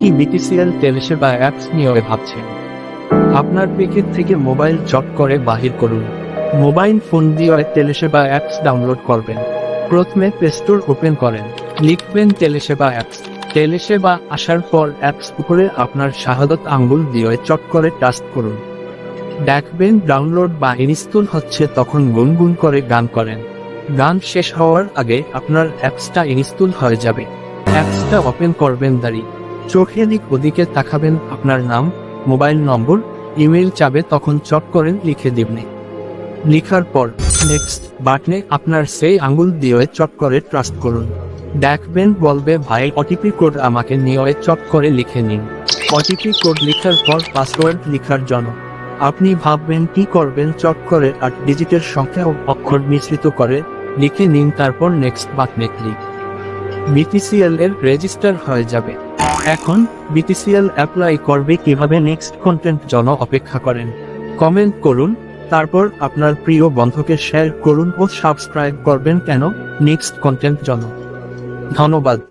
কি BTCL টেলিসেবা apps নিয়ে ভাবছেন? আপনার প্যাকেট থেকে মোবাইল চট করে বাহির করুন। মোবাইল ফোন দিয়ে টেলিসেবা অ্যাপস ডাউনলোড করবেন। প্রথমে প্লে স্টোর ওপেন করেন, লিখবেন টেলিসেবা অ্যাপস। টেলিসেবা আসার পর অ্যাপস উপরে আপনার শাহাদত আঙ্গুল দিয়ে চট করে টাচ করুন। দেখবেন ডাউনলোড বা ইনস্টল হচ্ছে, তখন গুনগুন করে গান করেন। গান শেষ হওয়ার আগে আপনার অ্যাপসটা ইনস্টল হয়ে যাবে। অ্যাপসটা ওপেন করবেন, দাঁড়িয়ে চোখে দিক ওদিকে তাকাবেন, আপনার নাম, মোবাইল নম্বর, ইমেল চাবে, তখন চট করে লিখে দিবেন। লিখার পর নেক্সট বাটনে আপনার সেই আঙ্গুল দিয়ে চট করে ট্রাস্ট করুন। দেখবেন বলবে, ভাই ওটিপি কোড আমাকে নিয়ে চট করে লিখে নিন। ওটিপি কোড লিখার পর পাসওয়ার্ড লিখার জন্য আপনি ভাববেন কি করবেন, চট করে 8 ডিজিটের সংখ্যা ও অক্ষর মিশ্রিত করে লিখে নিন, তারপর নেক্সট বাটনে ক্লিক। বিটিসিএল এর রেজিস্টার হয়ে যাবে। এখন বিটিসিএল অ্যাপ্লাই করবে কিভাবে, নেক্সট কন্টেন্ট জন্য অপেক্ষা করেন। কমেন্ট করুন, তারপর আপনার প্রিয় বন্ধুকে শেয়ার করুন ও সাবস্ক্রাইব করবেন কেন, নেক্সট কন্টেন্ট জন্য। ধন্যবাদ।